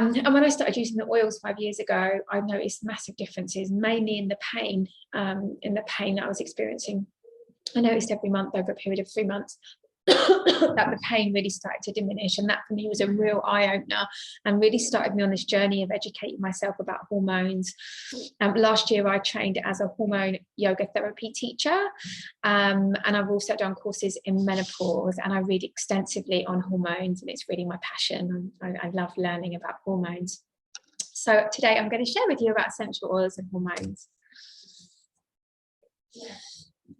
And when I started using the oils 5 years ago, I noticed massive differences, mainly in the pain that I was experiencing. I noticed every month over a period of 3 months that the pain really started to diminish, and that for me was a real eye-opener and really started me on this journey of educating myself about hormones. Last year I trained as a hormone yoga therapy teacher, and I've also done courses in menopause, and I read extensively on hormones, and it's really my passion. I love learning about hormones. So today I'm going to share with you about essential oils and hormones.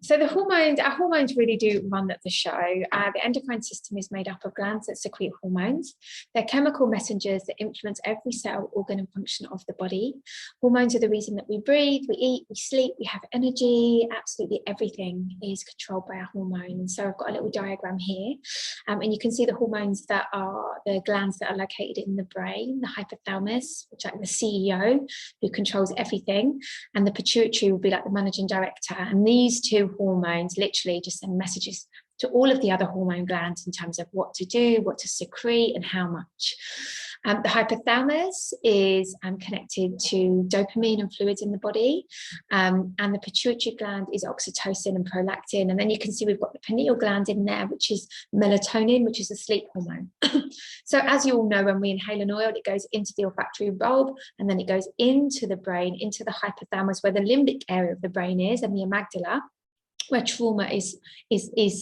So our hormones really do run the show. The endocrine system is made up of glands that secrete hormones. They're chemical messengers that influence every cell, organ, and function of the body. Hormones are the reason that we breathe, we eat, we sleep, we have energy. Absolutely everything is controlled by our hormones. So I've got a little diagram here, and you can see the hormones that are the glands that are located in the brain, the hypothalamus, which is like the CEO who controls everything, and the pituitary will be like the managing director. And these two hormones literally just send messages to all of the other hormone glands in terms of what to do, what to secrete, and how much. The hypothalamus is connected to dopamine and fluids in the body, and the pituitary gland is oxytocin and prolactin. And then you can see we've got the pineal gland in there, which is melatonin, which is a sleep hormone. So as you all know, when we inhale an oil, it goes into the olfactory bulb, and then it goes into the brain, into the hypothalamus, where the limbic area of the brain is, and the amygdala, where trauma is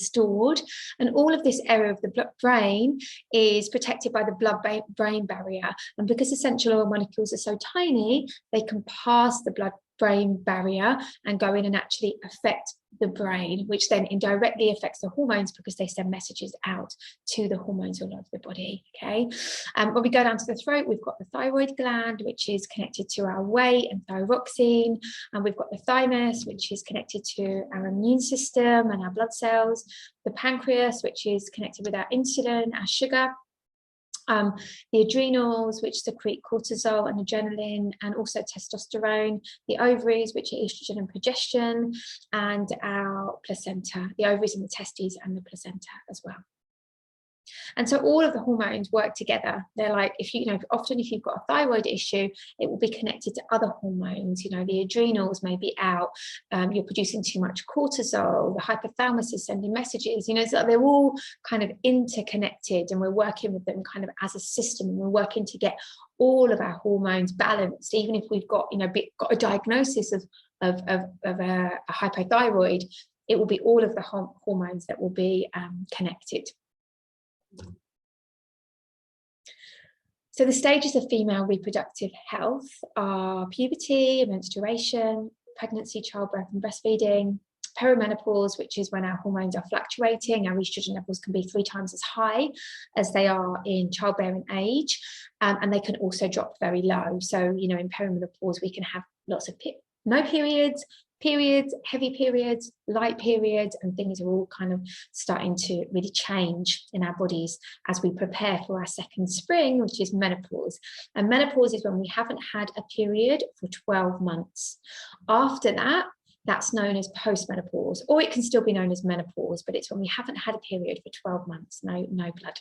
stored. And all of this area of the brain is protected by the blood-brain barrier. And because essential oil molecules are so tiny, they can pass the blood-brain barrier and go in and actually affect the brain, which then indirectly affects the hormones because they send messages out to the hormones all over the body. Okay, when we go down to the throat, we've got the thyroid gland, which is connected to our weight and thyroxine, and we've got the thymus, which is connected to our immune system and our blood cells, the pancreas, which is connected with our insulin, our sugar, the adrenals, which secrete cortisol and adrenaline, and also testosterone, the ovaries, which are estrogen and progesterone, and our placenta, the ovaries and the testes and the placenta as well. And so all of the hormones work together. They're like, often if you've got a thyroid issue, it will be connected to other hormones. The adrenals may be out, you're producing too much cortisol, the hypothalamus is sending messages, so they're all kind of interconnected, and we're working with them kind of as a system, and we're working to get all of our hormones balanced. Even if we've got, got a diagnosis of a hypothyroid, it will be all of the hormones that will be connected. So the stages of female reproductive health are puberty, menstruation, pregnancy, childbirth and breastfeeding, perimenopause, which is when our hormones are fluctuating. Our estrogen levels can be 3 times as high as they are in childbearing age, and they can also drop very low. So, in perimenopause, we can have lots of no periods, heavy periods, light periods, and things are all kind of starting to really change in our bodies as we prepare for our second spring, which is menopause. And menopause is when we haven't had a period for 12 months. After that, that's known as postmenopause, or it can still be known as menopause, but it's when we haven't had a period for 12 months, no blood.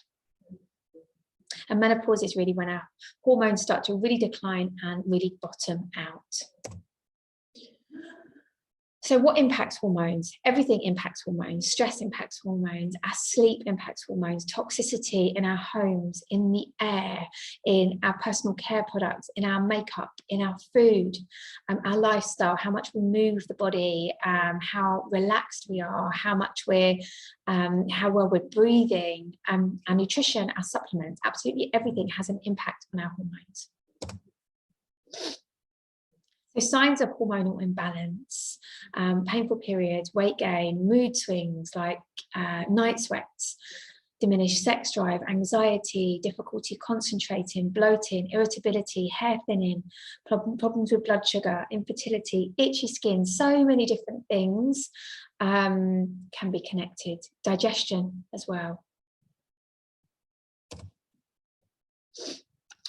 And menopause is really when our hormones start to really decline and really bottom out. So what impacts hormones? Everything impacts hormones. Stress impacts hormones. Our sleep impacts hormones. Toxicity in our homes, in the air, in our personal care products, in our makeup, in our food, our lifestyle, how much we move the body, how relaxed we are, how well we're breathing, our nutrition, our supplements. Absolutely everything has an impact on our hormones. So signs of hormonal imbalance, painful periods, weight gain, mood swings like night sweats, diminished sex drive, anxiety, difficulty concentrating, bloating, irritability, hair thinning, problems with blood sugar, infertility, itchy skin, so many different things can be connected. Digestion as well.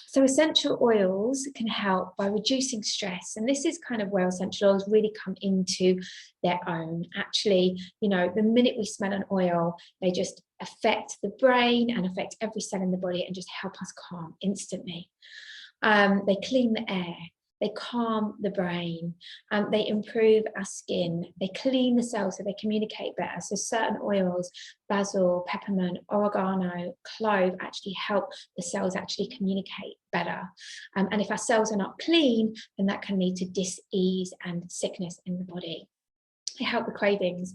So essential oils can help by reducing stress. And this is kind of where essential oils really come into their own. Actually, the minute we smell an oil, they just affect the brain and affect every cell in the body and just help us calm instantly. They clean the air. They calm the brain, they improve our skin, they clean the cells so they communicate better. So certain oils, basil, peppermint, oregano, clove actually help the cells actually communicate better. And if our cells are not clean, then that can lead to dis-ease and sickness in the body. They help with cravings,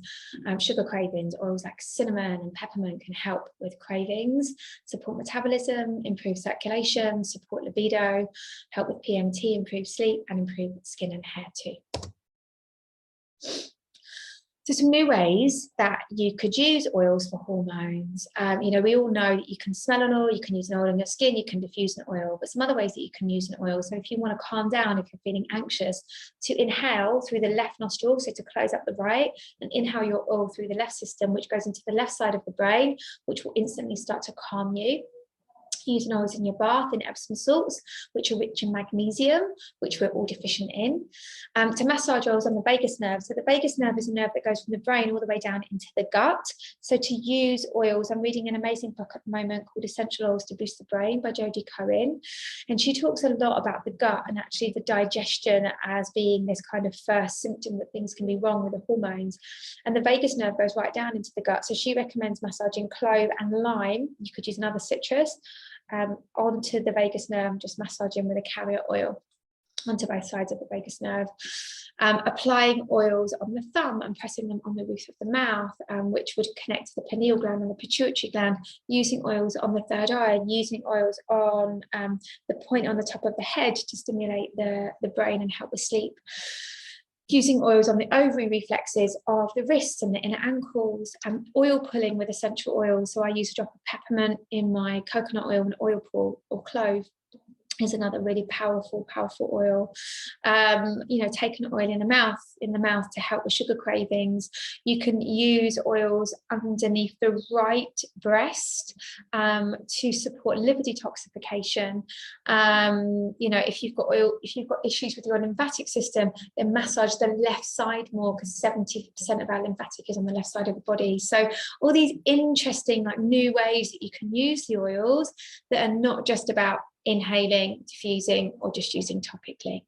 sugar cravings. Oils like cinnamon and peppermint can help with cravings, support metabolism, improve circulation, support libido, help with PMT, improve sleep, and improve skin and hair too. So some new ways that you could use oils for hormones. We all know that you can smell an oil, you can use an oil on your skin, you can diffuse an oil, but some other ways that you can use an oil. So if you want to calm down, if you're feeling anxious, to inhale through the left nostril, so to close up the right, and inhale your oil through the left system, which goes into the left side of the brain, which will instantly start to calm you. Using oils in your bath in Epsom salts, which are rich in magnesium, which we're all deficient in. To massage oils on the vagus nerve. So the vagus nerve is a nerve that goes from the brain all the way down into the gut. So to use oils, I'm reading an amazing book at the moment called Essential Oils to Boost the Brain by Jodie Cohen. And she talks a lot about the gut and actually the digestion as being this kind of first symptom that things can be wrong with the hormones. And the vagus nerve goes right down into the gut. So she recommends massaging clove and lime. You could use another citrus. Onto the vagus nerve, just massaging with a carrier oil onto both sides of the vagus nerve. Applying oils on the thumb and pressing them on the roof of the mouth, which would connect to the pineal gland and the pituitary gland. Using oils on the third eye, using oils on the point on the top of the head to stimulate the brain and help with sleep. Using oils on the ovary reflexes of the wrists and the inner ankles, oil pulling with essential oils. So I use a drop of peppermint in my coconut oil and oil pull, or clove is another really powerful oil. Taking oil in the mouth to help with sugar cravings. You can use oils underneath the right breast to support liver detoxification. If you've got issues with your lymphatic system, then massage the left side more, because 70% of our lymphatic is on the left side of the body. So all these interesting new ways that you can use the oils that are not just about inhaling, diffusing, or just using topically.